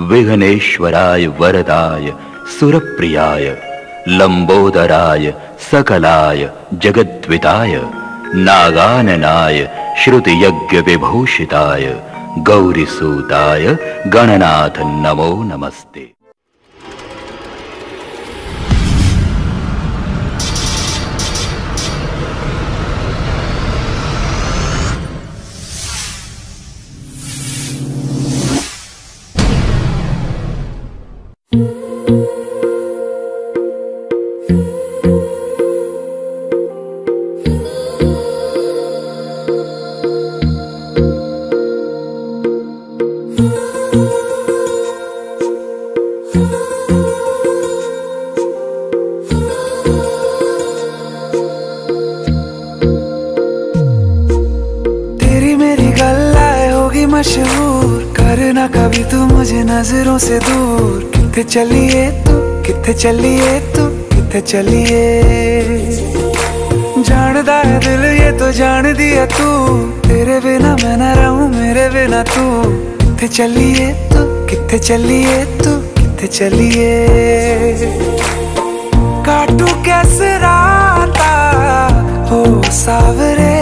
विघ्नेश्वराय वरदाय सुरप्रियाय लंबोदराय सकलाय जगद्विताय नागाननाय श्रुतियज्ञ विभूषिताय गौरीसूताय गणनाथ नमो नमस्ते। मशहूर करना कभी तू मुझे नजरों से दूर। किथे चलिए तू, किथे चलिए तू, किथे चलिए। जानदा है दिल ये तो जान दिया तू, तेरे बिना मैं न रहूं मेरे बिना तू। किथे चलिए तू, किथे चलिए तू, किथे चलिए। काटू कैसे राता हो सावरे,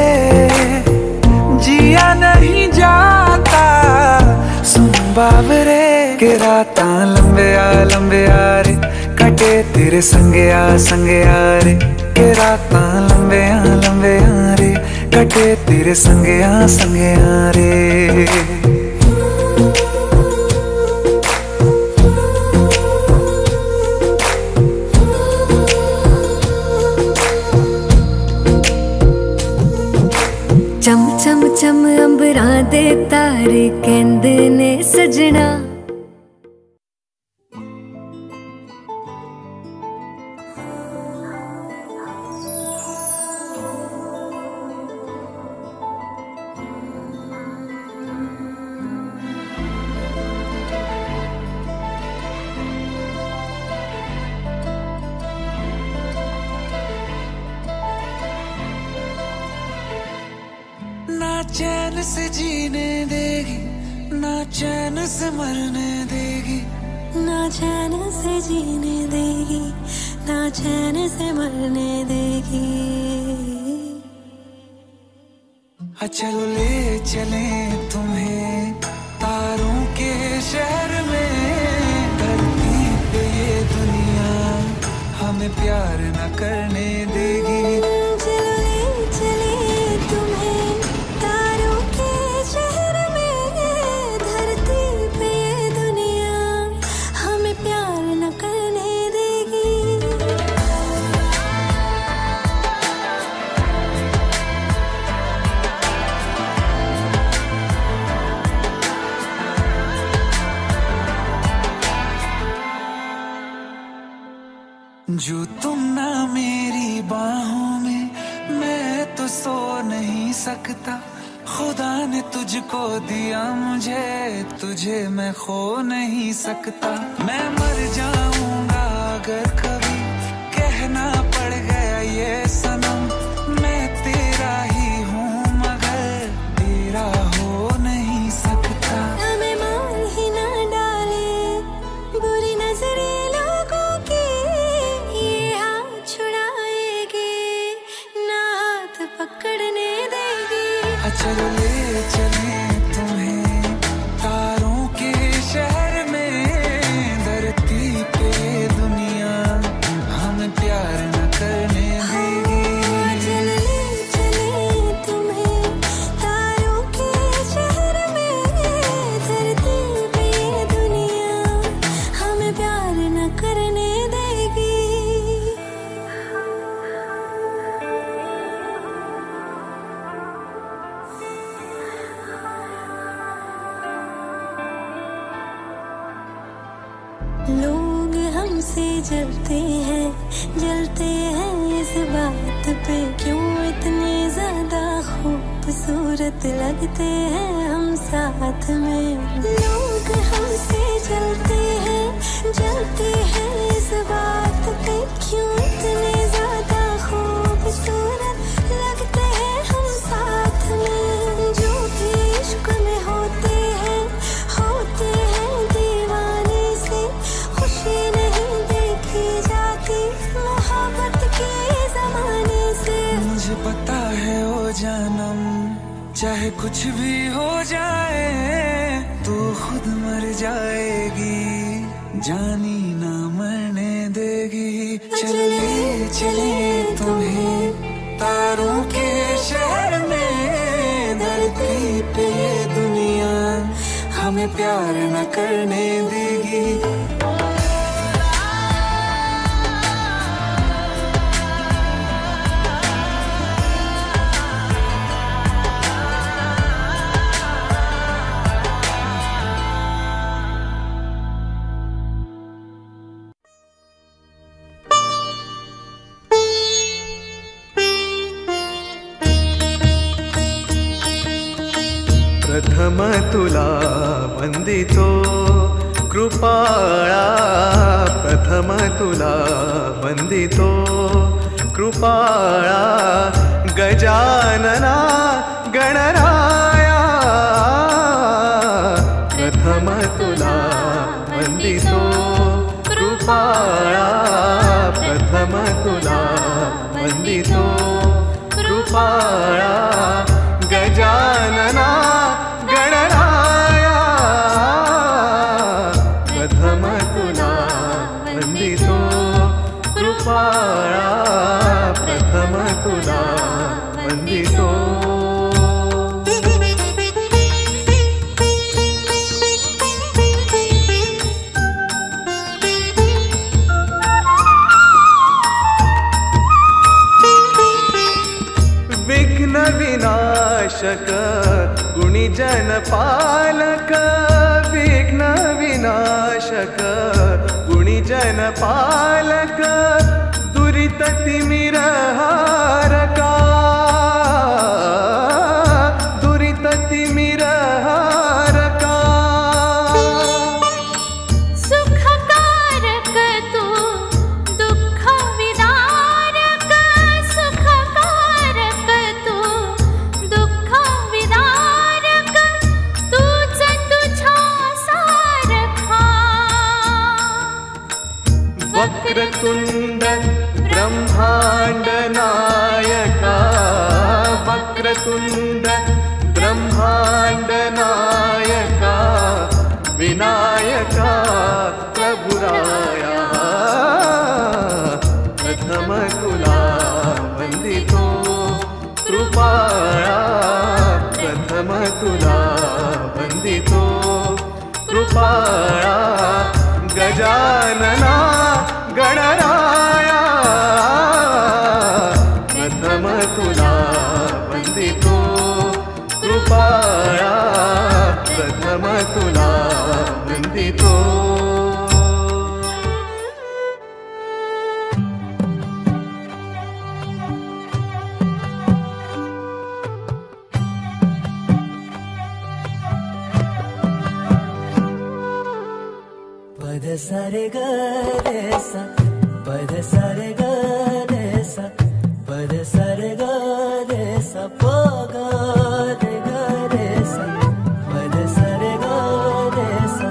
जिया नहीं जाता सुन बाबरे। के राता लंबे आ रे, कटे तेरे संगे आ रे। के राता लंबे आ रे, कटे तेरे संगे आ रे। चम चम चम अंबरां दे तारे कहंदे ने सजना। ना चैन से जीने देगी, ना चैन से मरने देगी। ना चैन से जीने देगी, ना चैन से मरने देगी। चलो ले चले तुम्हें तारों के शहर में। धरती पे ये दुनिया हमें प्यार न करने देगी। चलो ले चले तुम्हें तारों के शहर में। धरती पे ये दुनिया हमें प्यार न करने देगी। जो तुम ना मेरी बाहों में, मैं तो सो नहीं सकता। खुदा ने तुझको दिया मुझे, तुझे मैं खो नहीं सकता। मैं मर जाऊंगा अगर कभी कहना पड़ गया ये सनम। मैं तेरा ही हूँ मगर तेरा हो नहीं सकता। हमें मार ही ना डाले बुरी नजरे लोगों की, ये हाथ छुड़ाएगी ना हाथ पकड़ने देगी। चलो ले चले तुम्हें तारों के शहर में। धरती पे दुनिया हमें प्यार न करने देगी। चलो ले चले तुम्हें तारों के शहर में। धरती पे ये दुनिया हमें प्यार न करने देगी। लोग हमसे जलते हैं इस बात पे। क्यों इतने ज्यादा खूबसूरत लगते हैं हम साथ में। लोग हमसे जलते हैं इस बात पे। क्यों इतने ज्यादा खूबसूरत लगते हैं हम साथ में। जो भी इश्क में होते हैं दीवाने। पता है ओ जानम, चाहे कुछ भी हो जाए तू खुद मर जाएगी, जानी ना मरने देगी। चले चले तुम्हें तारों के शहर में, धरती पे ये दुनिया हमें प्यार न करने देगी। प्रथम तुला वंदितो कृपाळा, प्रथम तुला वंदितो कृपाळा, गजानना गणराया। प्रथम तुला वंदितो कृपाळा, प्रथम तुला वंदितो कृपाळा, गजानना गणराया। प्रथम तुला वंदितो कृपाळा, प्रथम तुला वंदितो। विघ्न विनाशक गुणीजन पालक, विघ्न विनाशक गुणीजन पालक, दुरित तिमिरहारका, दुरित तिमिरहारका। सुखकारक तू दुःख विदारक, सुखकारक तू दुःख विदारक, तूच तुझ्या सारखा। वक्रतुंड ब्रह्मांड नायका, वक्रतुंड ब्रह्मांड नायका, विनायका प्रभुराया। प्रथम तुला वंदितो कृपाळा, प्रथम तुला वंदितो कृपाळा, गजानना गणराया। प्रथम तुला वंदितो कृपाळा, प्रथम तुला वंदितो। पद सारे ग रे सा, पद सारे ग रे सा, पद सारे ग रे सा, प ग रे ग रे सा, पद सारे ग रे सा,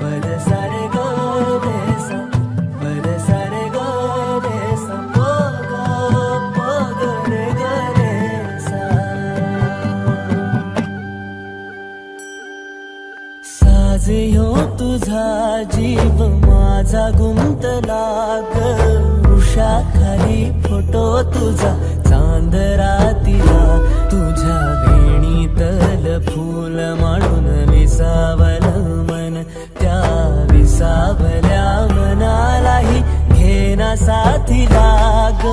पद सारे ग रे सा, पद सारे ग रे सा, प ग रे ग रे सा। साज ह्यो तुझा जीव माझा गुंतला ग, वृक्षाखाली फोटो तुझा चांद रातीला, तुझ्या वेणीतल फूल मांडून विसावलं मन, त्या विसावल्या मनालाही घेना साथीला ग।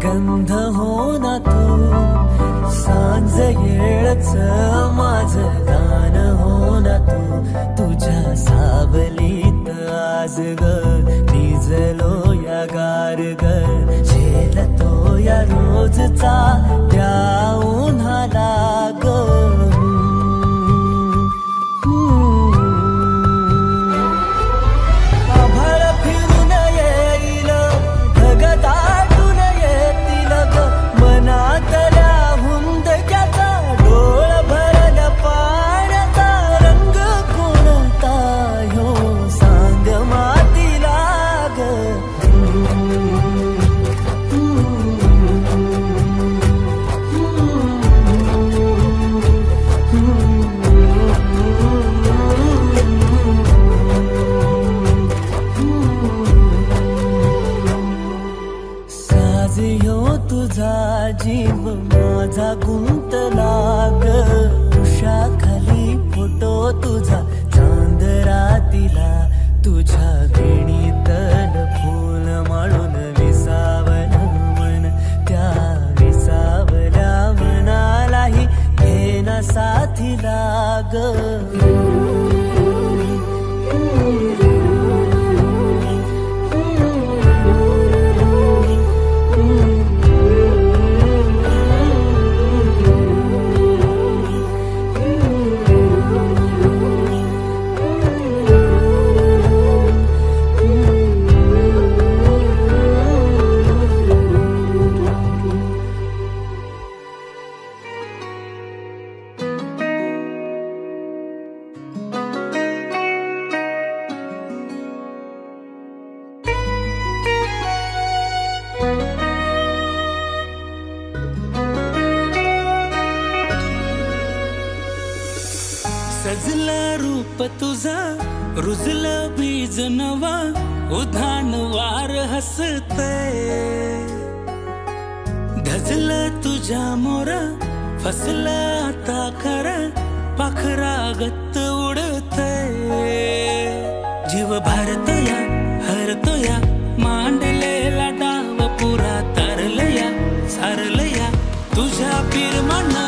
गंध हो ना तू सांज येळच माझं गान हो ना तू तुझ्या सावलीत आज ग निजलो या गार ग झेलतो या रोजचा त्या उन्हाला ग आभाळ फिरून येईल ढग दाटून येतील ग मनातल्या हुंदक्याचा डोळ भरल्या पाण्याचा रंग कोणता ह्यो सांग मातीला ग साज ह्यो तुझा जीव माझा गुंतला ग उषाखाली फोटो तुझा चांद रातीला तुझ्या वेणीतल फूल माळून विसावलं मन त्या विसावल्या मनालाही घेना साथीला ग सजलं रूप तुझा रुजलं बीज नवा उधाण वार हसते धजलं तुझ्या मोर फसलं आता खरं पाखरा गत्त उडते जीव भारतया हरतोया मांडलेला डाव पुरा तरलया सारलया तुझ्या पिरमना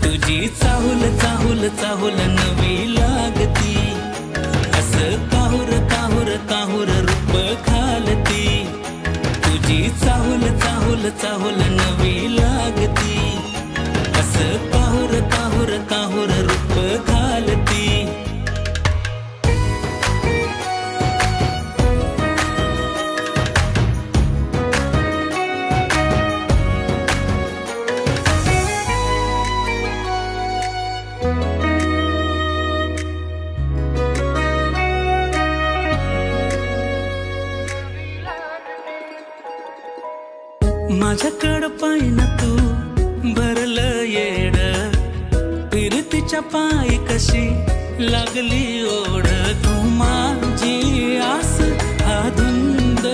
तुझी चाहुल चाहुल चाहुल नवी लागती असं काहुर काहुर काहुर रूप खालती तुझी चाहुल चाहुल चाहुल नवी लागती असं काहुर काहुर काहुर रूप खालती माझ्याकडं पाहिना तू भरलं येड फिरतीच्या पायी कशी लागली ओढ तू माझी आस हा धुंद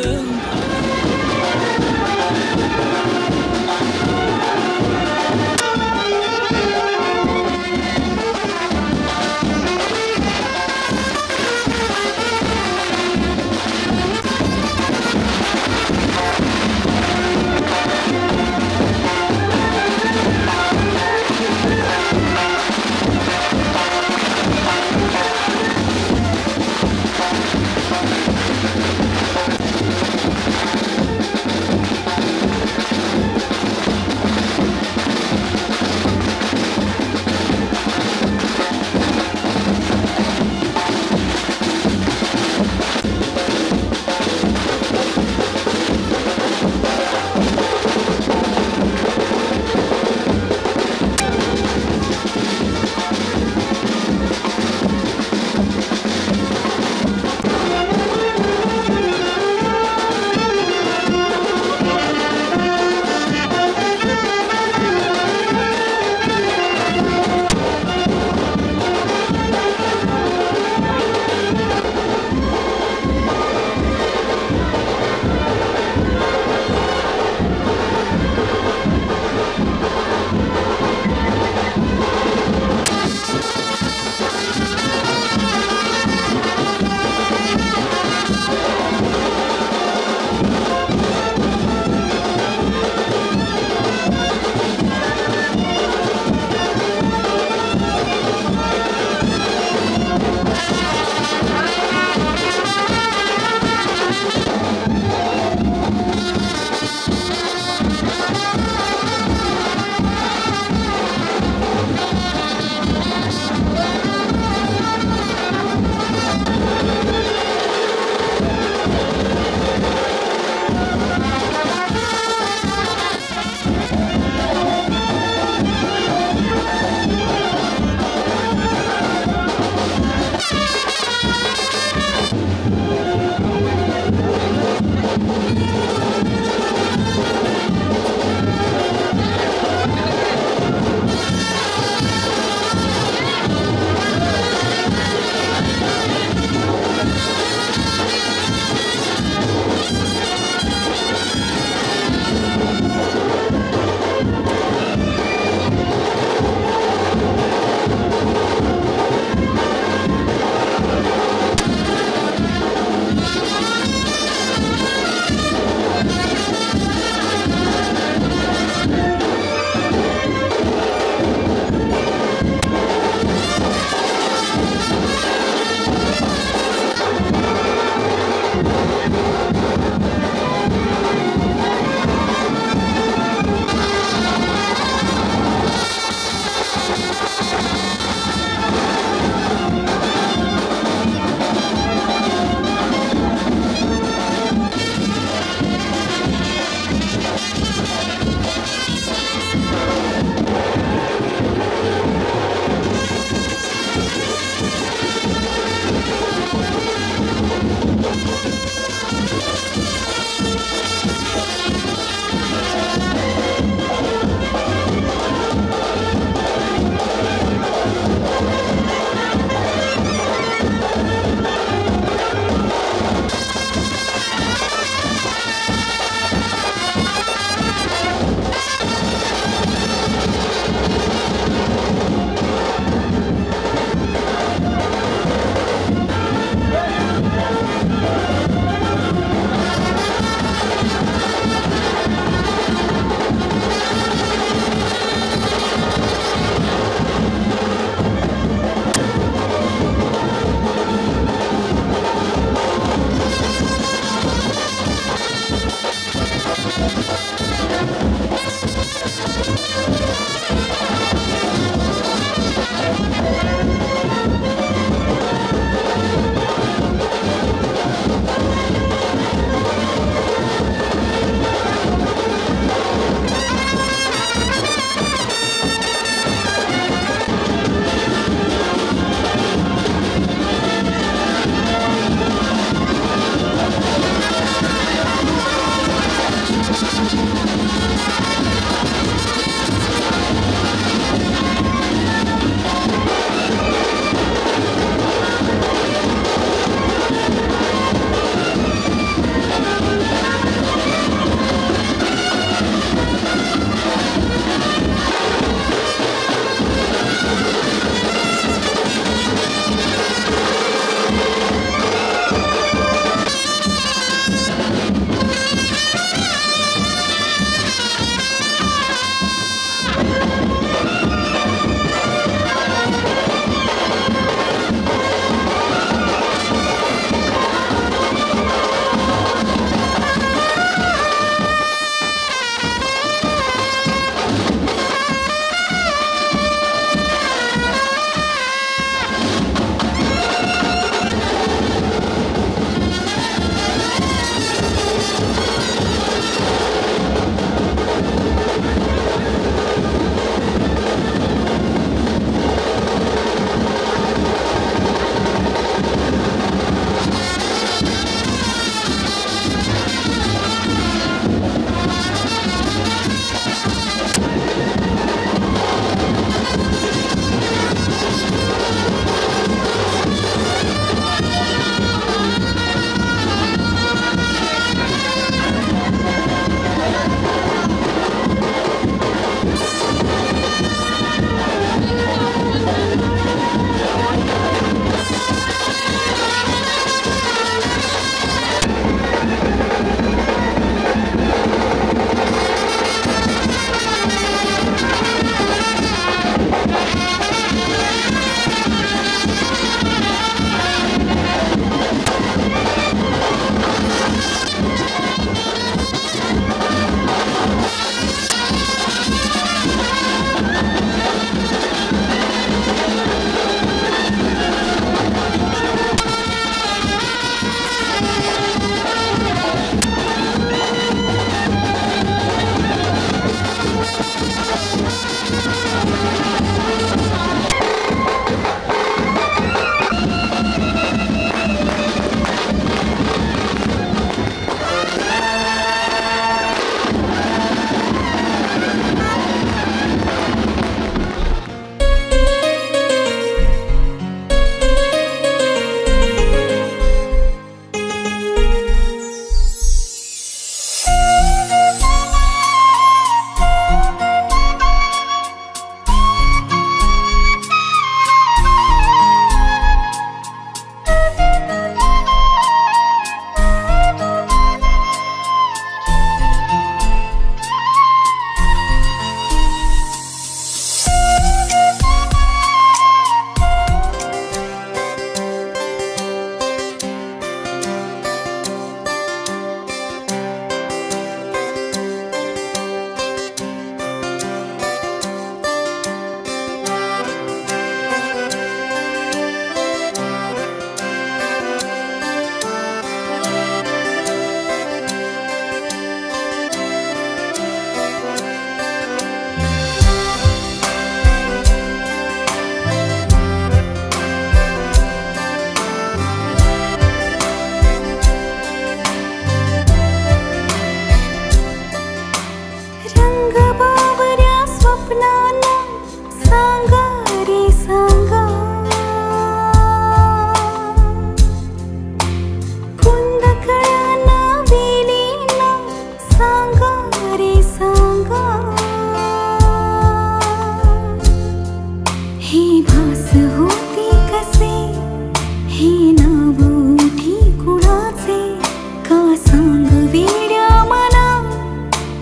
वेड्या मना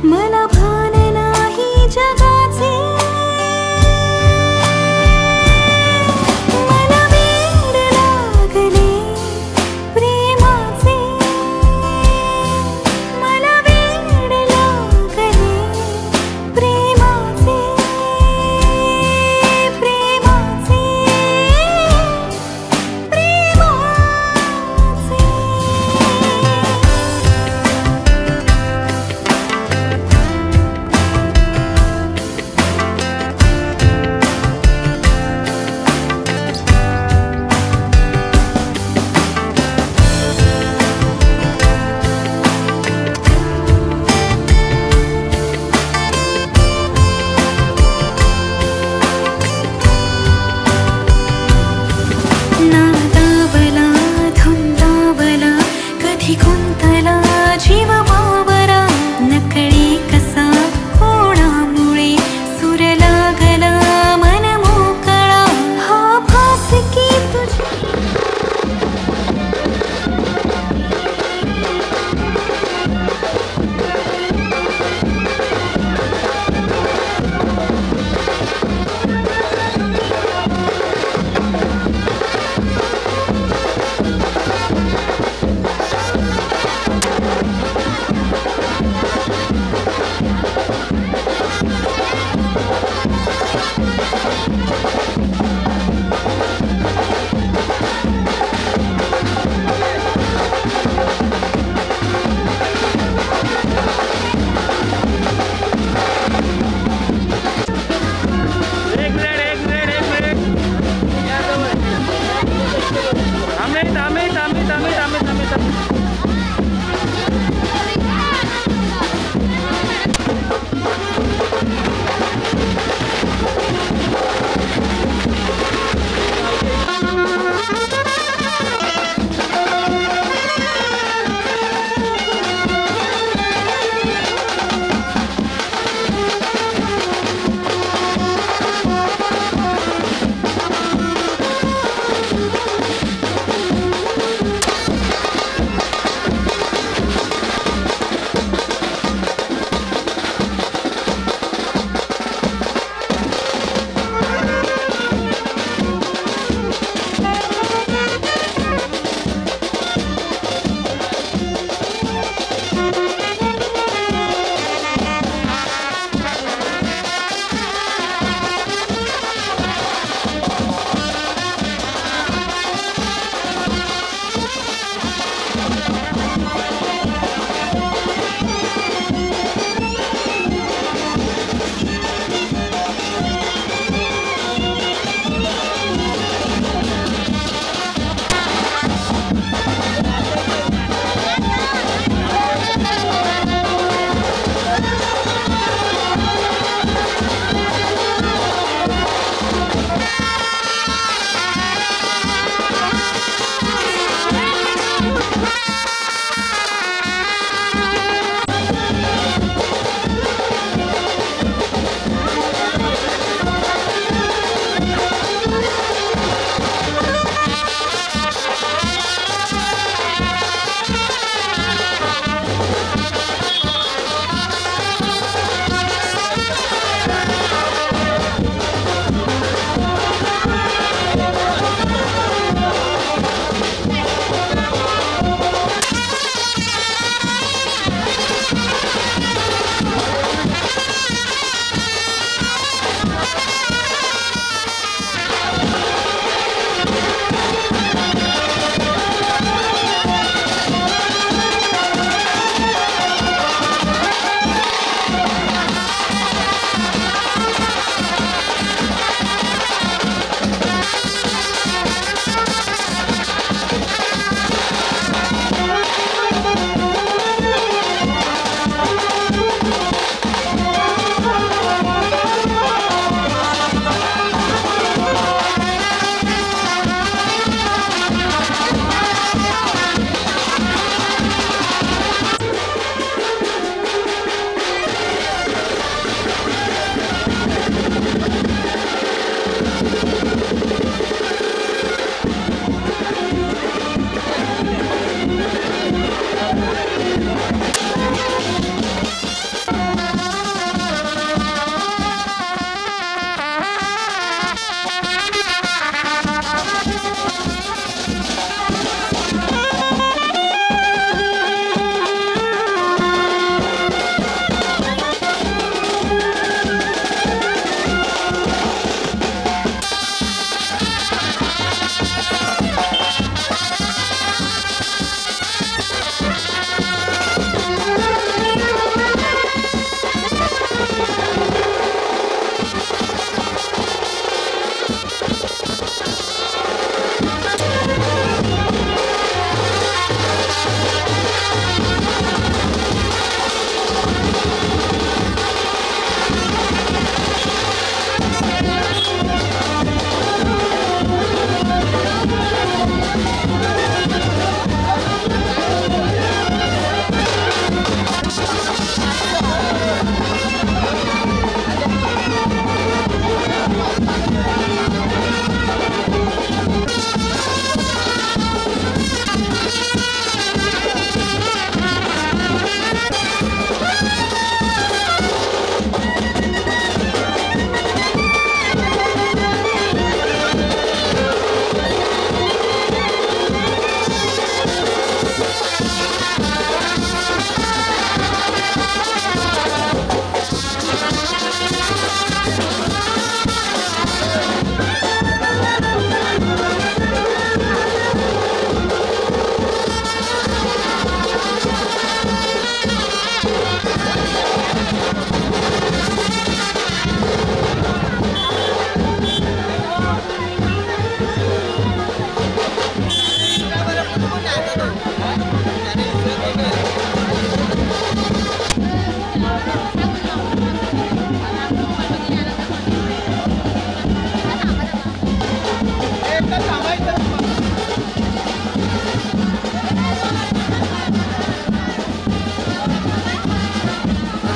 मला भान नाही जगाचे मला वेड लागले प्रेमाचे मला वेड लागले प्रेमाचे प्रेमाचे प्रेमाचे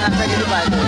नाश्ता केली पाहिजे.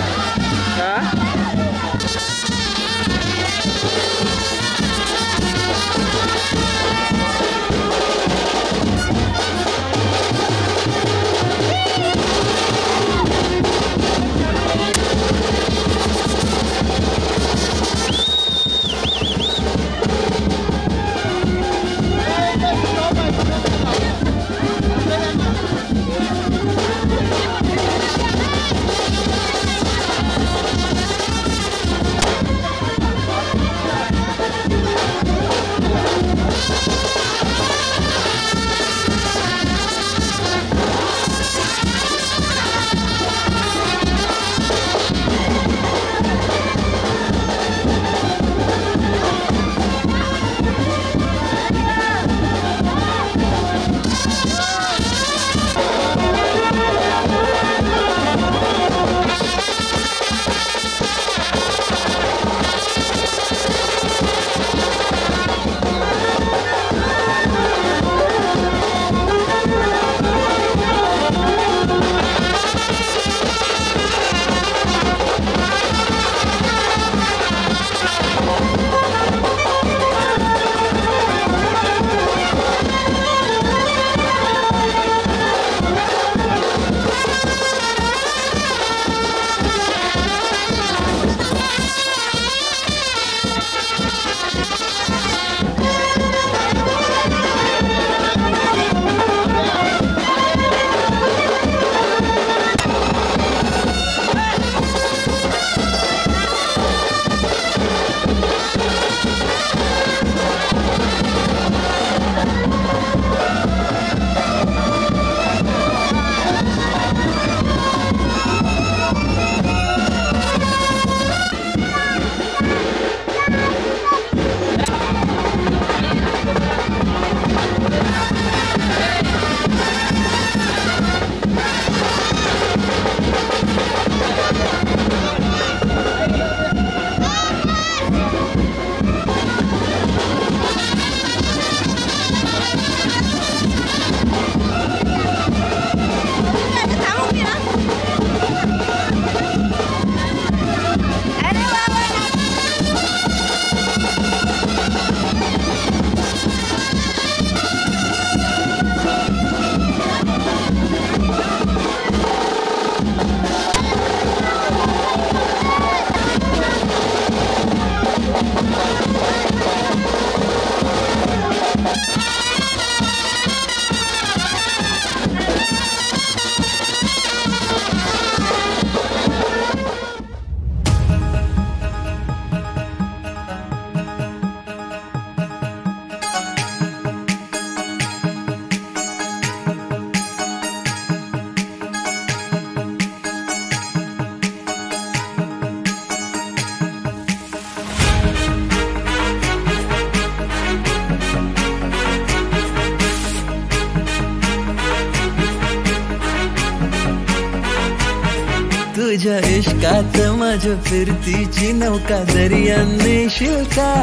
तुझ्या इश्कात माझ्या फिरतीची नौका दर्यान नेशील का?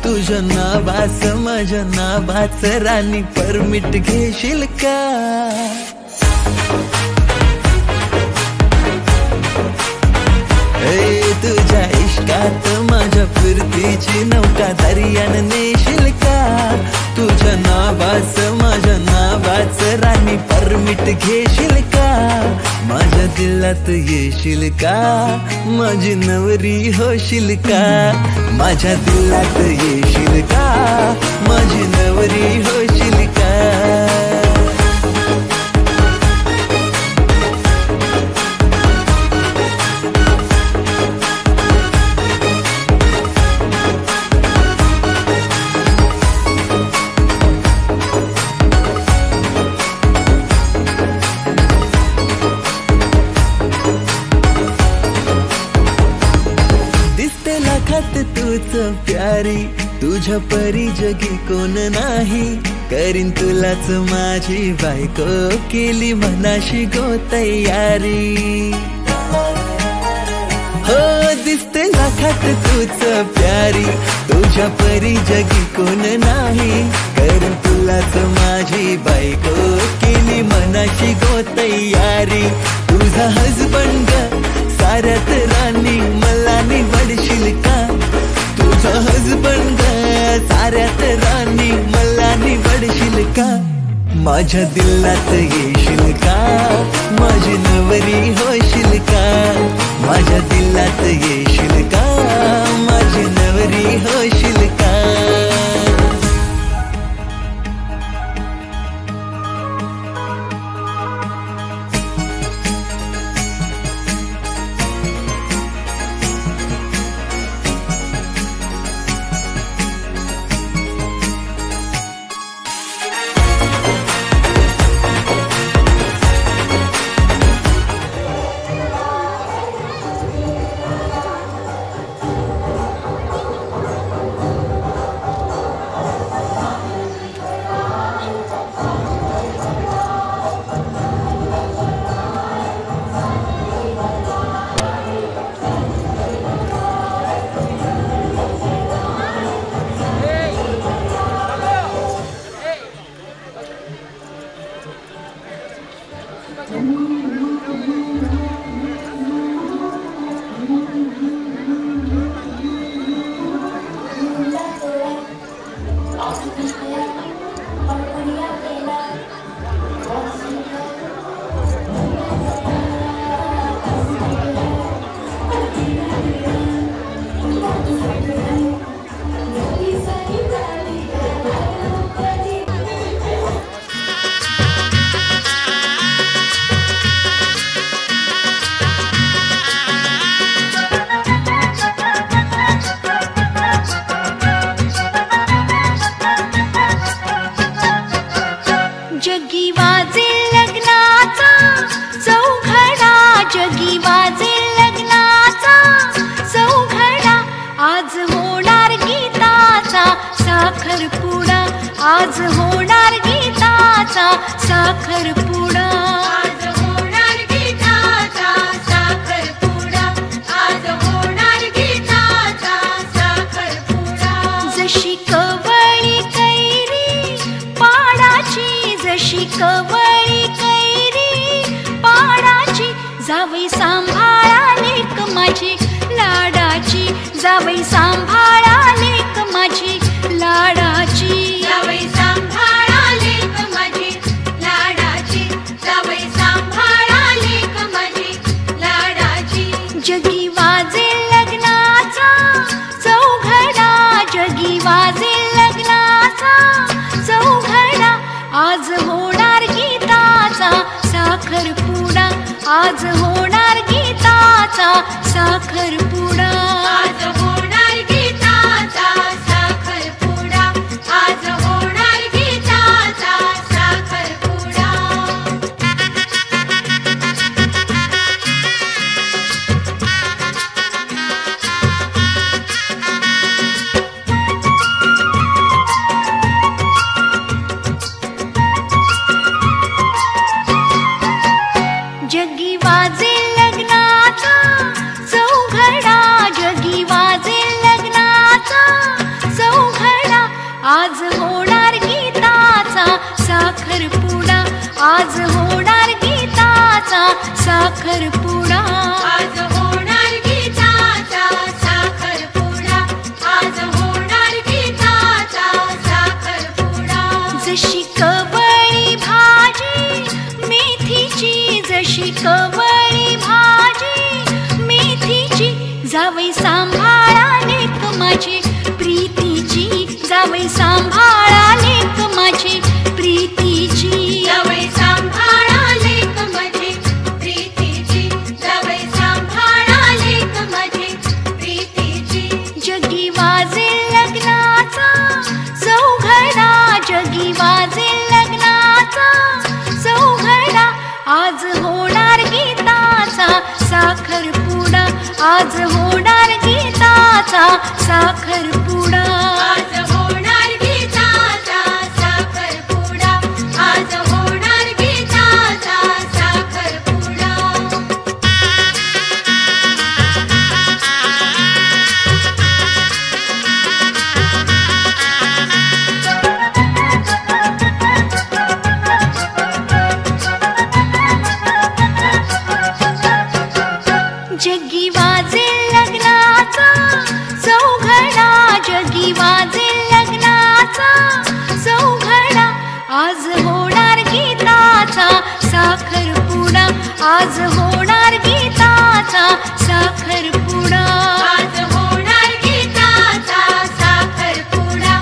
तुझ्या नावास माझ्या नावाच राणी परमिट घेशील का? तुझ्या इश्कात माझ्या फिरतीची नौका दर्यान नेशील का? तुझ्या नावास माझ्या नावाच राणी परमिट घेशील का? माझ्या दिलात येशील का? माझी नवरी होशील का? माझ्या दिलात येशील का? माझी नवरी होशील का? तूच प्यारी तुझ्या परी जगी कोण नाही. करीन तुलाच माझी बायको केली मनाशी गो तयारी. हो दिसते लाखात तूच प्यारी तुझ्या परी जगी कोण नाही. करीन तुलाच माझी बायको केली मनाशी गो तयारी. तुझा हसबंड साऱ्यात राणी मला निवडशील का? तुझा हजबंड ग साऱ्यात राणी मला निवडशील का? माझ्या दिलात येशील का? माझी नवरी होशील का? माझ्या दिलात येशील का? माझी नवरी होशील का? आज होणार गीताचा साखरपुडा, आज होणार गीताचा साखरपुडा, आज होणार गीताचा साखरपुडा. जशी कवळी कैरी पाडाची, जशी कवळी कैरी पाडाची, जावई सांभाळा लेक माझी लाडाची, जावई सांभाळा लेक माझी लाडाची, जावई सांभाळा लेक माझी लाडाची, जावई सांभाळा लेक माझी लाडाची. जगी वाजे लग्नाचा चौघडा, जगी वाजे लग्नाचा चौघडा, आज होणार गीताचा साखरपुडा, आज होणार गीताचा साखरपुडा, आज होणार गीताचा साखरपुडा, आज होणार गीताचा साखरपुडा. जगी वाजे लग्नाचा चौघडा, जगी वाजे लग्नाचा चौघडा, आज होणार गीताचा साखरपुडा, आज होणार गीताचा साखरपुडा, आज होणार गीताचा साखरपुडा, आज होणार गीताचा साखरपुडा. जशी कवळी भाजी मेथीची, जशी कवळी भाजी मेथीची, जावई सांभाळा लेक माझी प्रीतीची, जावई सांभाळा लेक माझी प्रीतीची, जावई सांभाळा लेक माझी प्रीतीची, जावई सांभाळा लेक माझी प्रीतीची. जगी वाजे लग्नाचा चौघडा, जगी वाजे लग्नाचा चौघडा, आज होणार गीताचा साखरपुडा, आज होणार गीताचा साखरपुडा, आज होणार गीताचा साखरपुडा, आज होणार गीताचा साखरपुडा. जगी चौघडा आज होणार गीताचा साखरपुडा आज होणार गीताचा साखरपुडा आज होणार गीताचा साखरपुडा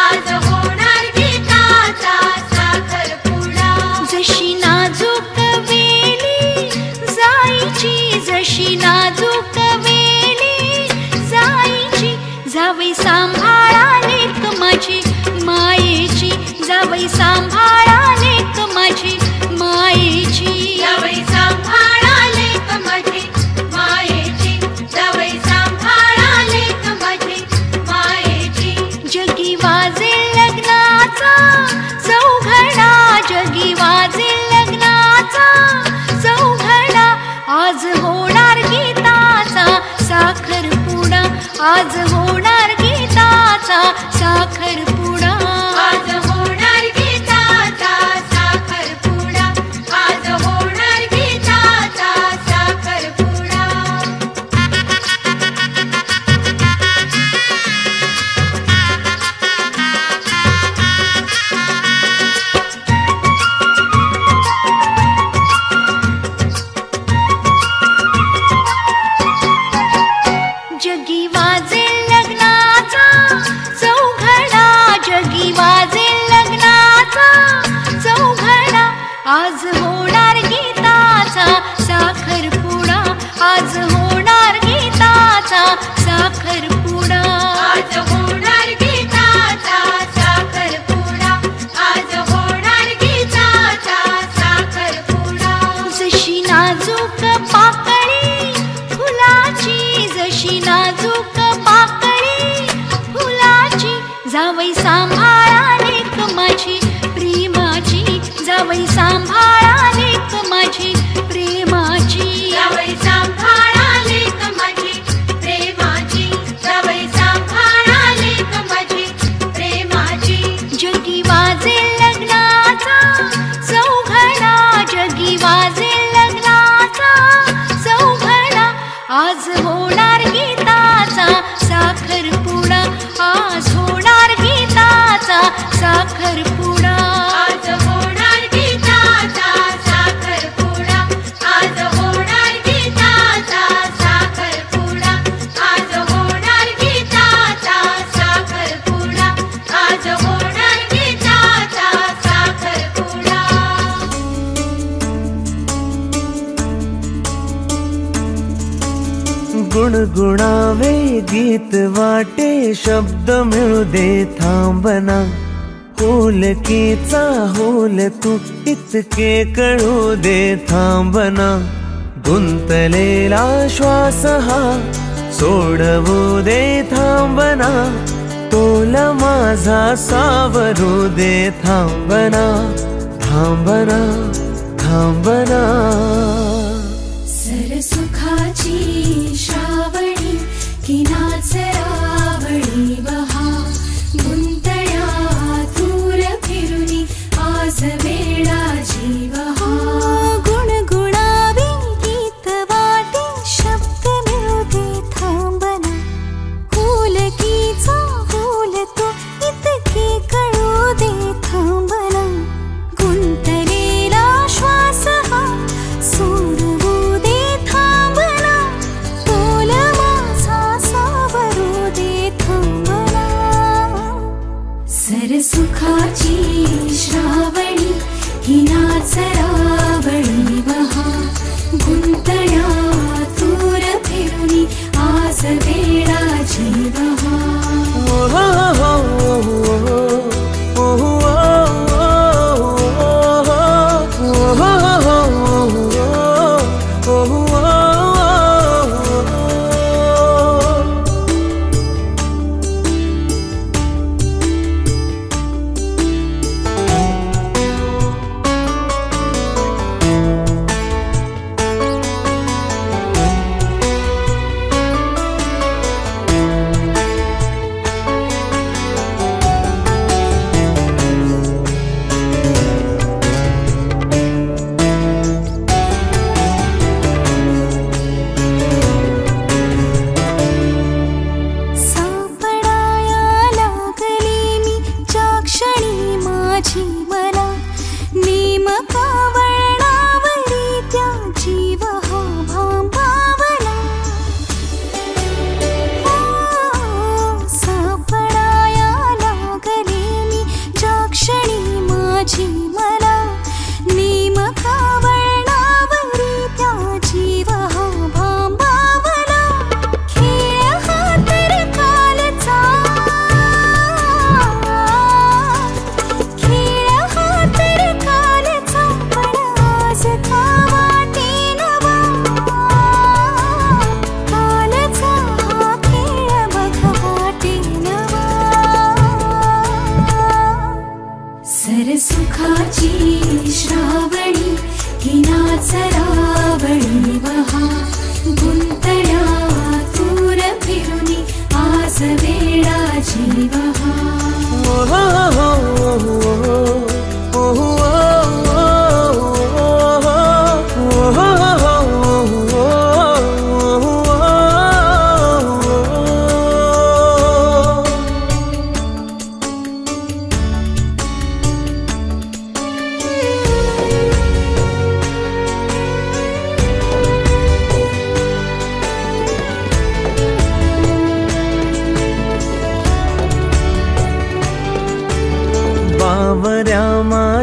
आज होणार गीताचा साखरपुडा जशी नाजूक वेली जायची जशी नाजूक वेली जायची जावई सांभाळा लेक माझी मायेची जावई सांभाळा लेक माझी मायेची जावई सांभाळा लेक माझी मायेची जावई सांभाळा लेक माझी मायेची जगी वाजे लग्नाचा चौघडा जगी वाजे लग्नाचा चौघडा आज होणार गीताचा साखरपुडा आज होणार गीताचा साखरपुडा आज होणार गीताचा साखरपुडा आज होणार गीताचा साखरपुडा जगी वाजे लग्नाचा चौघडा जगी वाजे लग्नाचा चौघडा आज होणार गीताचा साखरपुडा आज होणार गीताचा साखरपुडा आज होणार गीताचा साखरपुडा आज होणार गीताचा साखरपुडा जशी नाजूक पाकळी फुलाची जशी नाजूक पाकळी फुलाची जावई सांभाळा लेक माझी प्रेमाची जावई सांभाळा लेक माझी प्रेमाची जावई सांभाळा लेक माझी प्रेमाची जावई सांभाळा लेक माझी प्रेमाची जगी वाजे लग्नाचा चौघडा जगी वाजे लग्नाचा चौघडा आज होणार गीताचा साखरपुडा आज होणार गीताचा साखरपुडा आज होणार गीताचा साखरपुडा आज होणार गीताचा साखरपुडा आज होणार गीताचा साखरपुडा आज होणार गीताचा साखरपुडा गुणगुणावे गीत वाटे शब्द मिळू दे थांबना होलकीचा होल तू इतके कळू दे थांबना गुंतलेला श्वास हा सोडवू दे थांबना तोल माझा सावरू दे थांबना थांबना थांबना सरसुखाची श्रावणी की नाचरावळी बहा गुंतळ्या दूर फिरुनी आज वेळा जीवहा गुणगुणावे गीत वाटे शब्द मिळू दे थांबना होलकीचा होल तो इतके कळू दे थांबना गुंतलेला श्वास हा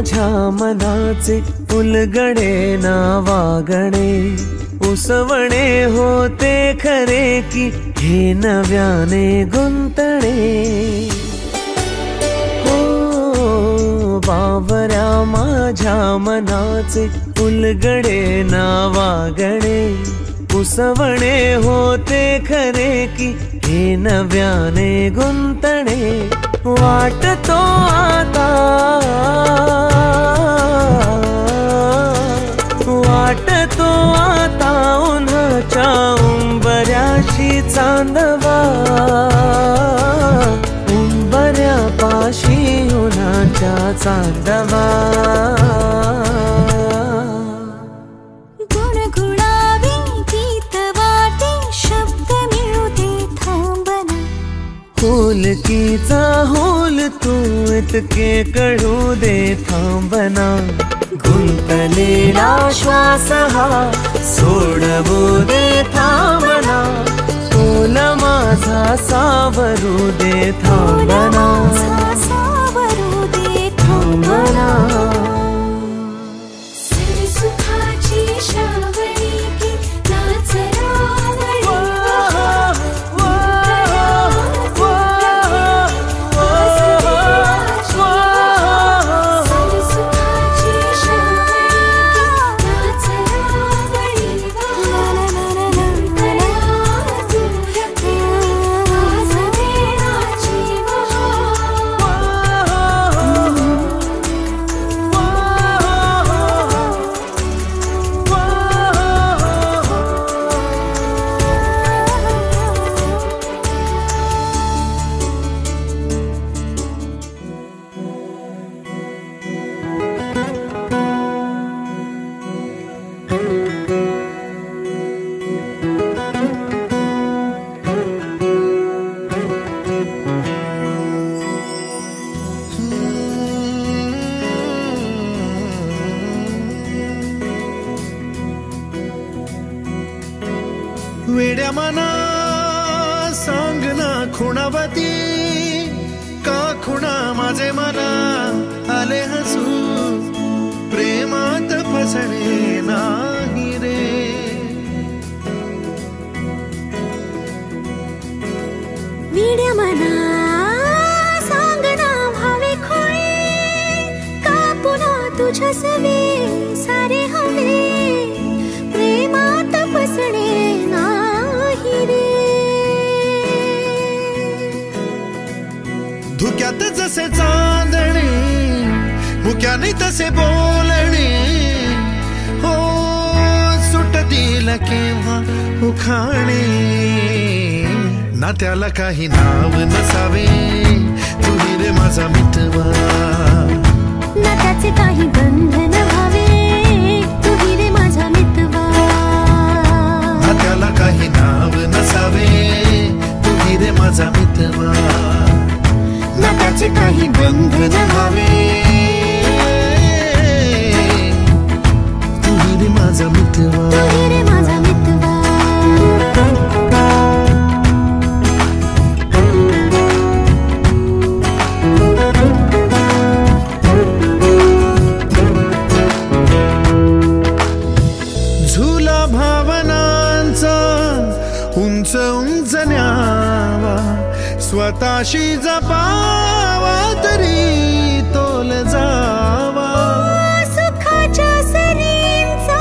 माझ्या मनाचे उलगडे ना वागणे, उसवणे होते खरे की हे नव्याने गुंतणे. हो बावऱ्या माझ्या मनाचे उलगडे ना वागणे, उसवणे होते खरे की हे नव्याने गुंतणे. वाटतो आता, वाटतो आता उन्हाच्या उंबऱ्याशी चांदवा, उंबऱ्यापाशी उन्हाच्या चांदवा. गुणगुणावी गीत वाटे शब्द मिळू दे थांबना, होलकीचा होल तू इतके कळू दे थांबना. गुंतलेला श्वास हा सोडवू दे थांबना, तोल माझा सावरू दे थांबना, सावरू दे थांबना. सुखाची श्रावणी की नाचरावळी, वेड्या मना सांग ना खुणावती, का खुणा माझे मना आले हसू, प्रेमात फसणे नाही रे. वेड्या मना सांग ना भावे खोळे, का पुन्हा तुझ्या सवे सारे हवे, प्रेमात फसणे नाही रे. धुक्यात जसे चांदणे, मुक्याने तसे बोलणे, हो सुटतील केव्हा उखाणे. नात्याला काही नाव नसावे, तुही रे माझा मितवा, नात्याचे काही बंधन व्हावे, तुही रे माझा मितवा. नात्याला काही नाव नसावे, तुही रे माझा मितवा, नात्याचे काही बंधन व्हावे, तुही रे माझा मितवा, तुही रे माझा मितवा. झुला भावनांचा उंच उंच न्यावा, स्वतःशी जपावा तरी तोल जावा. सुखाच्या सरींचा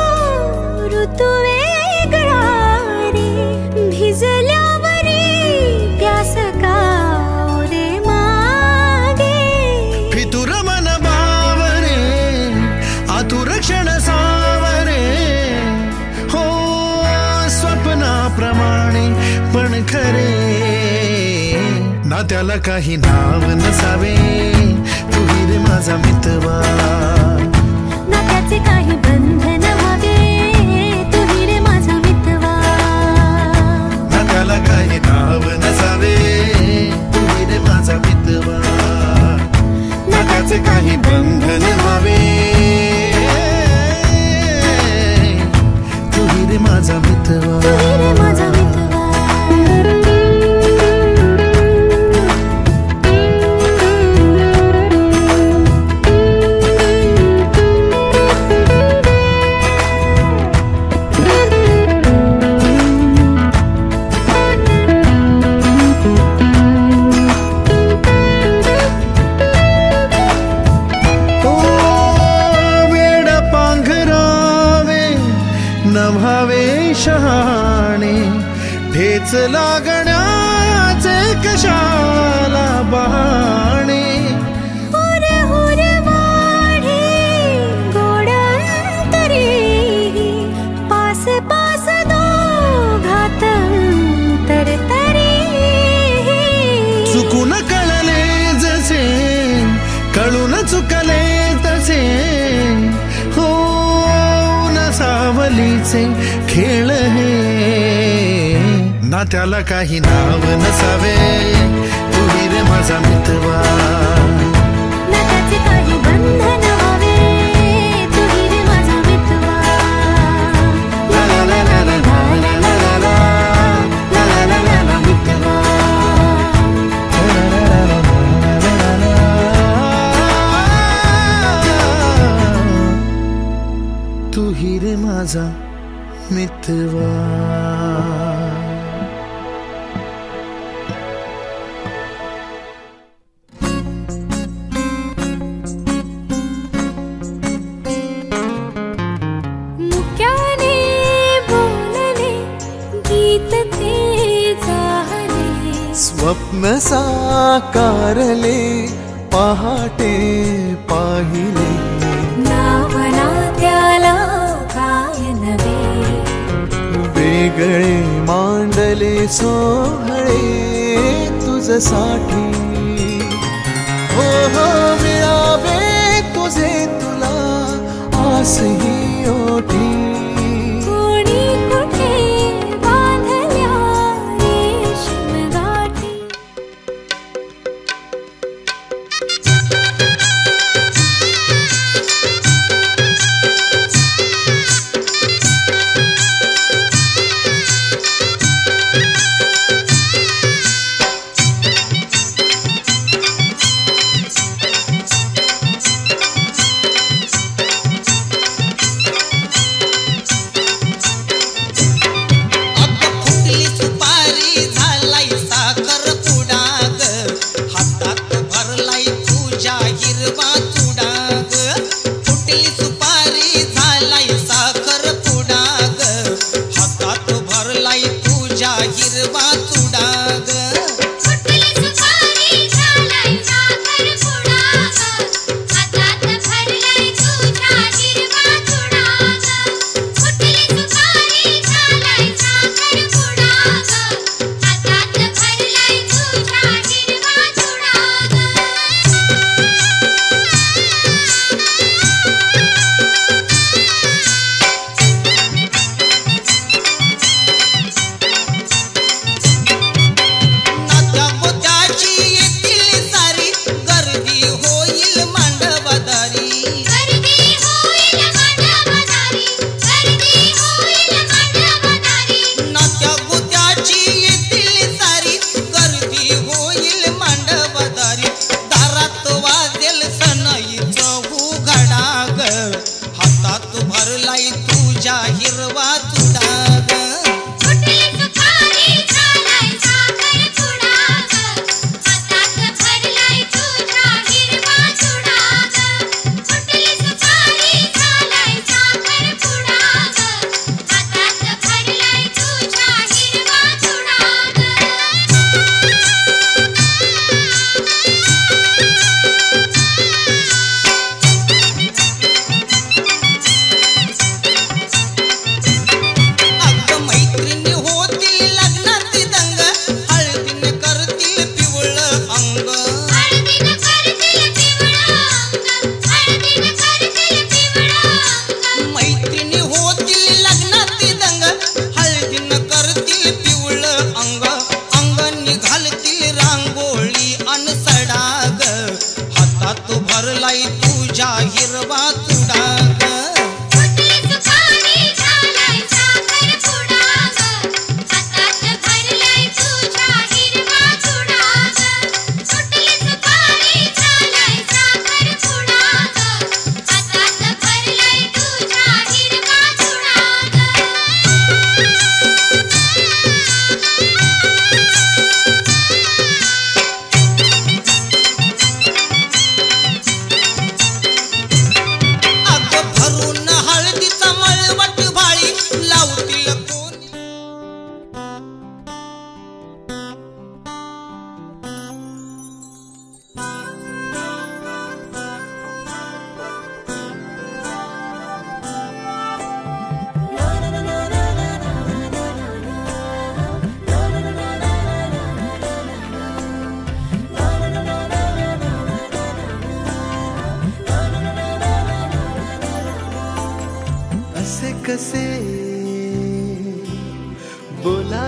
ऋतू वेगळा रे, भिजल्यावरी प्यास का रे मागे. फितुर मन बावरे, आतुर क्षण सावरे, हो स्वप्नाप्रमाणे पण खरे. नात्याला काही नाव नसावे, तुही रे माझा मितवा, नात्याचे काही बंधन व्हावे, तुही रे माझा मितवा. नात्याला काही नाव नसावे, तुही रे माझा मितवा, नात्याचे काही बंधन व्हावे, तुही रे माझा मितवा, तुही रे माझा मितवा. शहाणे ठेच लागण्याचे कशाला बहाणे हुर हुर वाढे गोड अंतरी पास पास दोघात तरतरी चुकून कळले जसे कळून चुकले तसे हो सावलीचे खेळ हे ना त्याला काही नाव नसावे तू रे माझा मितवा ना त्याचे काही बंधन व्हावे तू रे माझा मितवा ला ला ला ला ला ला ला ला ला ला ला ला ला ला मितवा तू ही रे माझा मितवा मुक्याने बोलले गीत ते जाहले स्वप्न साकारले पहाटे पाहिले नावना त्याला काय नवे वेगळे मांडले सोहळे तुझसाठी हो हो मिळावे तुझे तुला आसही ओठी कोणी कुठे बांधल्या रेशीम गाठी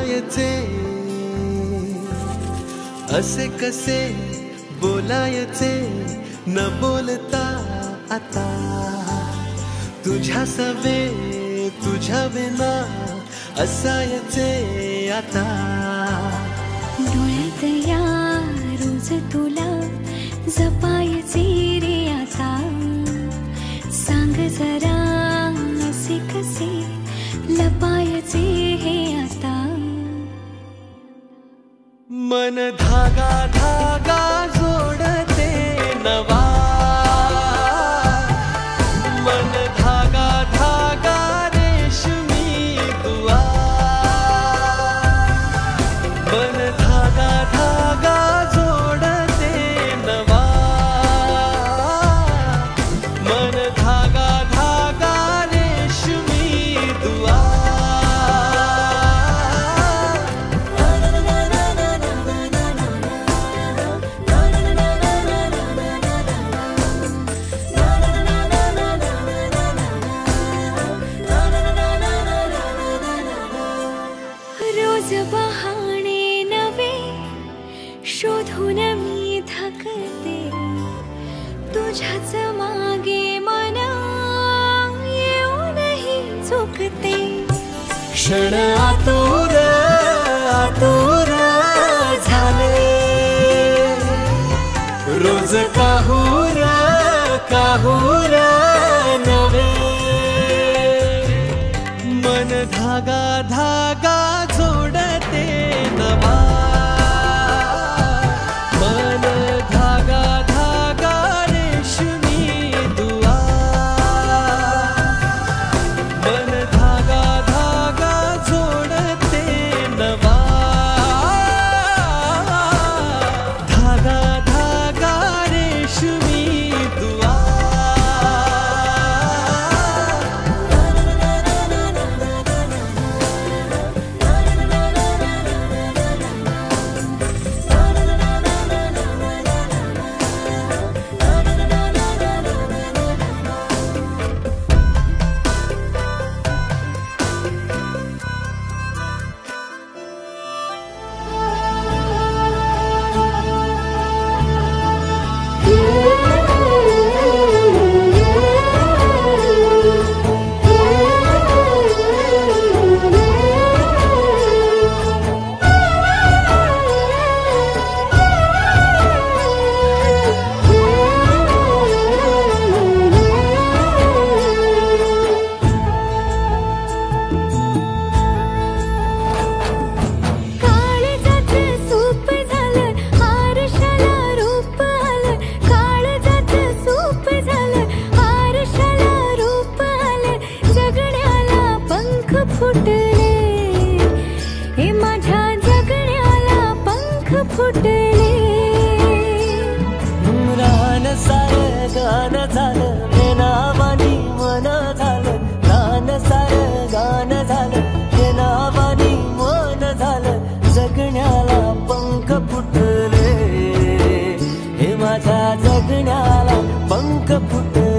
बोलायचे असे कसे बोलायचे न बोलता आता तुझ्या सवे तुझ्या विना असायचे आता डोळ्यात या रोज तुला जपायचे रे आता सांग जरा असे कसे लपायचे हे आता मन धागा धागा जोडते नवा मन धागा धागा रेशमी दुआ मन धागा धागा जोडते नवा मन धागा धागा रेशमी दुआ रोज बहाणे नवे शोधून मी थकते तुझ्याच मागे मन येऊनही चुकते क्षण आतुर आतुर झाले रोज काहूर काहूर नवे मन धागा धागा जोडते नवा मन धागा धागा रेशमी दुआ मन धागा धागा जोडते नवा धागा धागा रेशमी दुआ रान सार गान झालं हे नावानी मन झालं रान सार गान झालं हे नावानी मन झालं जगण्याला पंख फुटले हे माझ्या जगण्याला पंख फुटले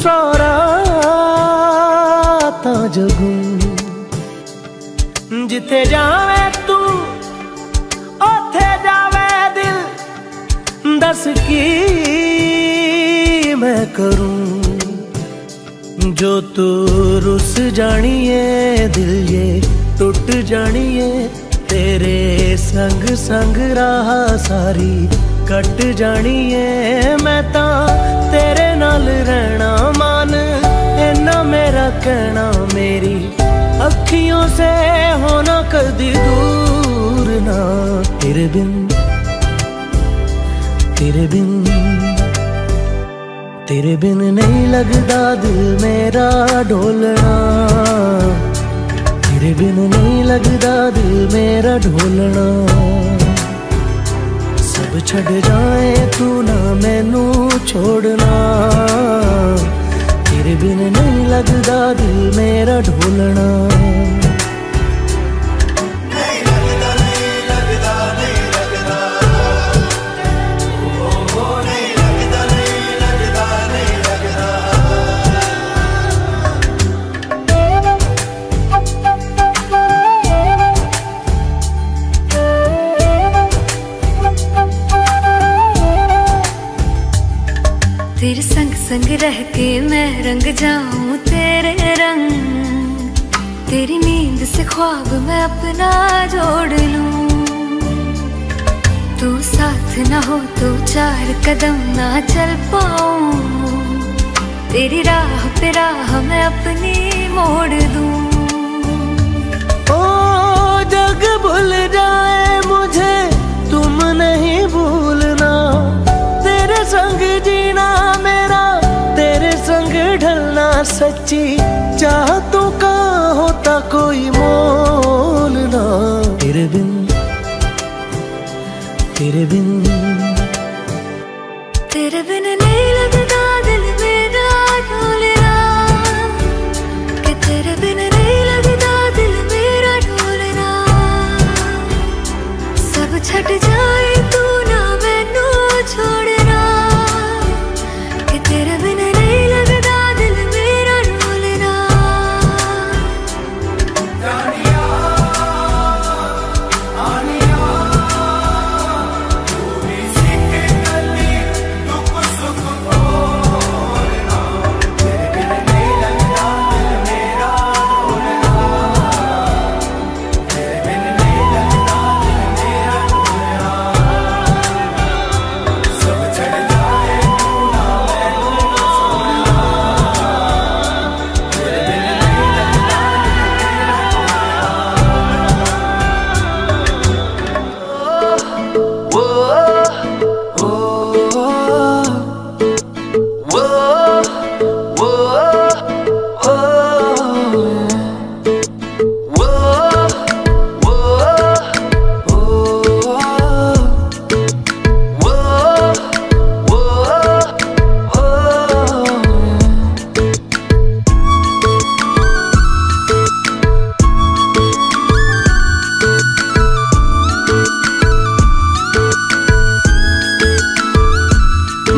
सारा तां जगू जिथे जावे तू ओथे जावे दिल दस की मैं करूं जो तू रुस जानिए दिल ये टूट जानिए तेरे संग संग राह सारी कट जानिए मैं तां तेरे नाल रहना मान इन्ना मेरा कहना मेरी अखियों से होना कदी दूर ना तेरे बिन नहीं लगदा दिल मेरा ढोलना तेरे बिन नहीं लगदा दिल मेरा ढोलना सब छड़ जाए तू ना मैनू छोड़ना तेरे बिन नहीं लगदा दिल मेरा ढोलना तेरे संग संग रह के मैं रंग जाऊं तेरे रंग तेरी नींद से ख्वाब मैं अपना जोड़ लूं तू साथ ना हो तो चार कदम ना चल पाऊं तेरी राह पे राह मैं अपनी मोड़ दूं ओ जग भूल जाए मुझे तुम नहीं भूलना तेरे संग जीना मेरा तेरे संग ढलना सच्ची चाहतों का होता कोई मोल ना तेरे बिन नहीं लगदा दिल मेरा ढोलना कि तेरे बिन नहीं लगदा दिल मेरा ढोलना सब छट जाए तू ना मैनू छोड़ना कि तेरे बिन नहीं लगदा दिल मेरा ढोलना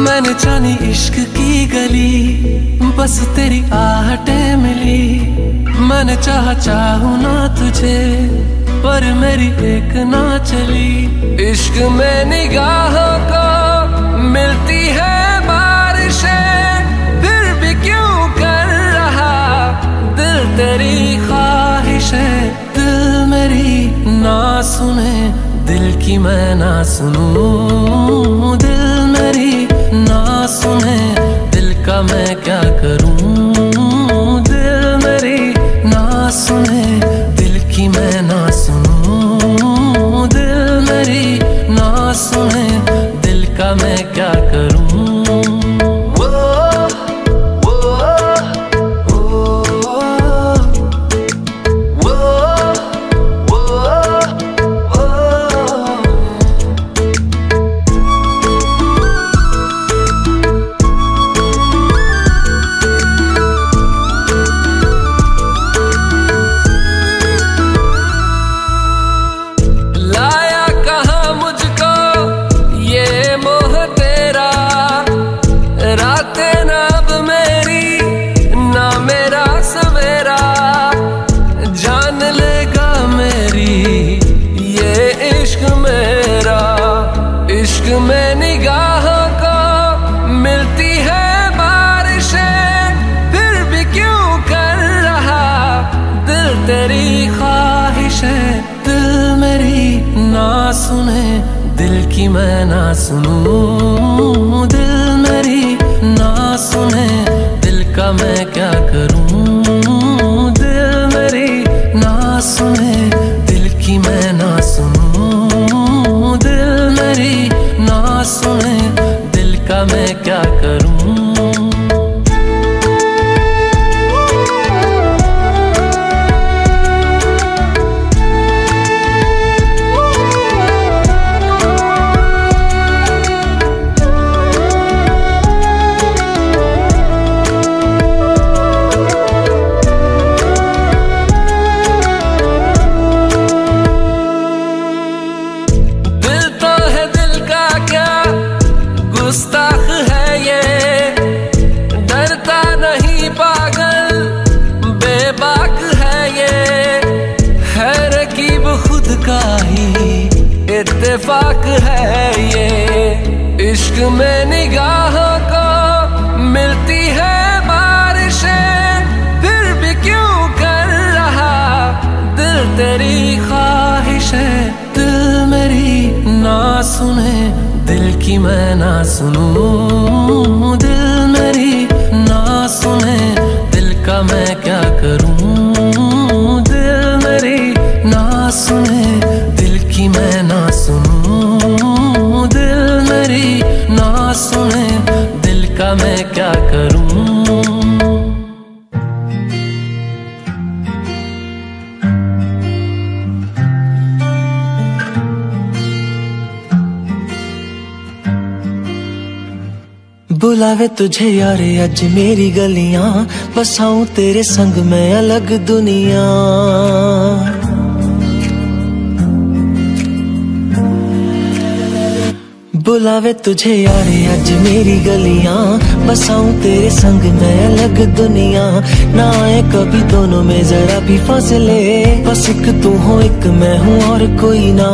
मैंने जानी इश्क की गली बस तेरी आहटें मिली मैंने चाहूं ना तुझे पर मेरी एक ना चली इश्क में निगाहों को मिलती है बारिशें फिर भी क्यों कर रहा दिल तेरी ख्वाहिशें दिल मेरी ना सुने दिल की मैं ना सुनूं दिल मेरी ना सुने दिल का मैं क्या करूं दिल मेरी ना सुने दिल की मैं ना सुनूं दिल मेरी ना सुने दिल का मैं क्या करूं सुने दिल की मैं ना सुनूं, दिल मेरी ना सुने दिल का मैं क्या करूं, दिल मेरी ना सुने दिल की मैं ना सुनूं, दिल मेरी ना सुने दिल का मैं क्या करूं। गुस्ताख है ये, डरता नहीं पागल बेबाक है ये, है रकीब खुद का ही इत्तेफाक है ये। इश्क में निगाहों को मिलती है बारिशें, फिर भी क्यों कर रहा दिल तेरी ख्वाहिश है। दिल मेरी ना सुने दिल की मैं ना सुनूं, दिल मेरी ना सुने दिल का मैं क्या करूं, दिल मेरी ना सुने दिल की मैं ना सुनूं, दिल मेरी ना सुने दिल का मैं क्या करूं। बुलावे तुझे यारे अज मेरी गलियां, बसाऊं तेरे संग मैं अलग दुनिया। बुलावे तुझे यारे अज मेरी गलियां, बसाऊं तेरे संग मैं अलग दुनिया। ना आए कभी दोनों में जरा भी फासले, बस एक तू हो एक मैं हूँ और कोई ना।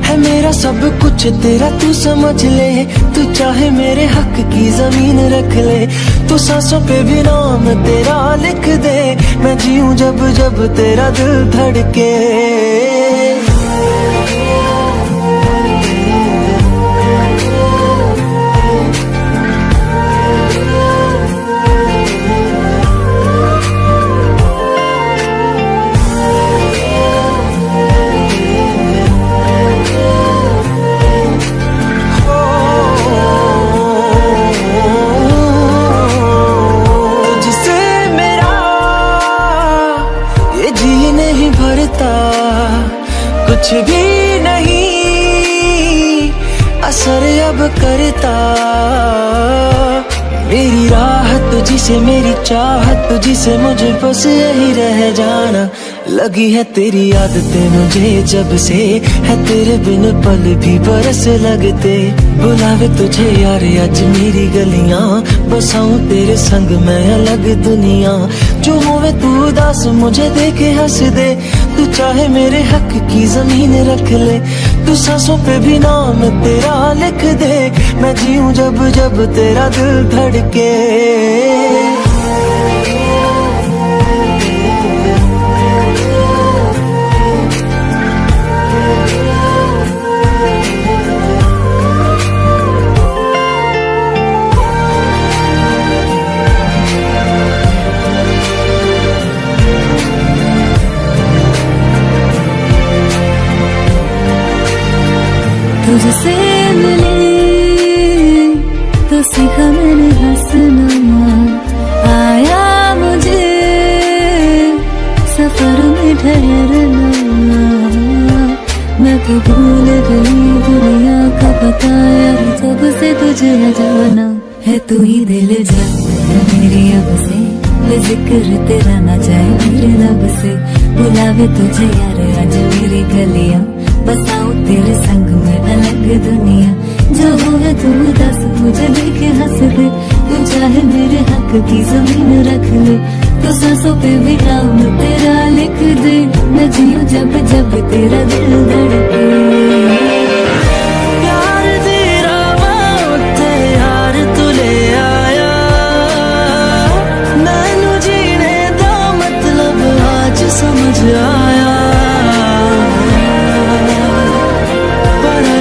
है मेरा सब कुछ तेरा तू समझ ले, तू चाहे मेरे हक की जमीन रख ले। तू सांसों पे भी नाम तेरा लिख दे, मैं जीऊं जब जब तेरा दिल धड़के। कुछ भी नहीं असर अब करता, मेरी राहत तुझी से मेरी चाहत तुझी से, मुझे बस यही रह जाना। लगी है तेरी आदतें मुझे जब से, है तेरे बिन पल भी बरस लगते। बुलावे तुझे यार आज मेरी गलियां, बसाऊं तेरे संग मैं अलग दुनिया। जो होवे तू उदास मुझे देखे हंस दे, तू चाहे मेरे हक की जमीन रख ले। तू सांसों पे भी नाम तेरा लिख दे, मैं जीऊं जब जब तेरा दिल धड़के। तुझसे मिली तो सीखा मैंने हंसना, आया मुझे सफर में ठहरना। मैं तो भूल गई दुनिया का पता यार, जब से तुझे जाना है तू ही दिल जा मेरी अब से, जिक्र तेरा ना जाए मेरे लब से। बुलावे तुझे यार आज मेरी गलियां, बसाऊं तेरे संग में अलग दुनिया। जो होवे तू दस मुझे लेके हंस दे, तू चाहे मेरे हक की जमीन रख ले। तो सांसों पे भी नाम तेरा लिख दे, मैं जीऊं जब जब तेरा दिल धड़के। प्यार तेरा वक्त यार तू ले आया, मैनू जीने दा मतलब आज समझ आया। बड़ा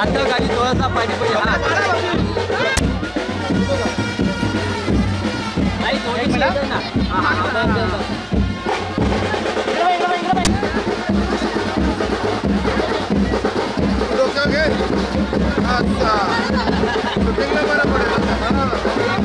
आता गाडी थोडासा पाणी पडे हा नाही थोडी ना अच्छा शूटिंगला बरं पडेल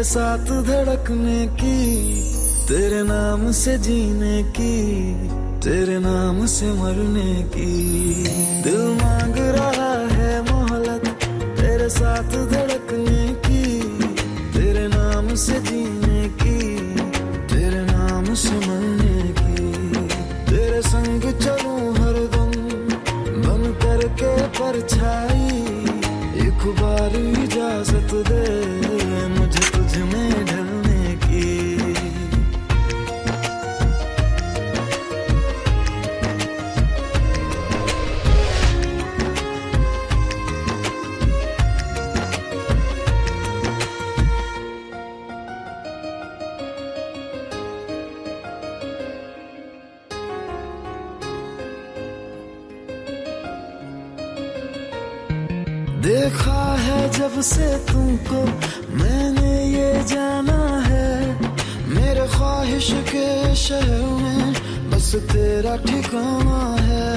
साथ धड़कने की, तेरे नाम से जीने की, तेरे नाम से मरने की। दिल मांग रहा है मोहलत तेरे साथ धड़कने की, तेरे नाम से जीने की, तेरे नाम से मरने की। तेरे संग चलूं हरदम बन करके परछाई, एक बार इजाजत दे मुझे तुझ में ढलने की। देखा है जब से तुमको मैंने ये जाना है, मेरे ख्वाहिश के शहर में बस तेरा ठिकाना है।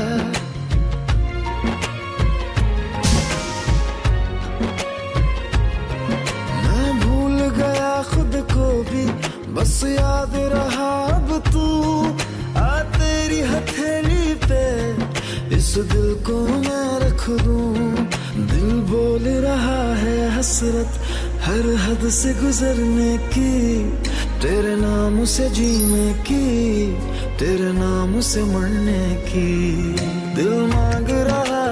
मैं भूल गया खुद को भी बस याद रहा अब तू, आ तेरी हथेली पे इस दिल को मैं रख दूं। दिल बोल रहा है हसरत हर हद से गुजरने की, तेरे नाम से जीने की, तेरे नाम से मरने की। दिल मांग रहा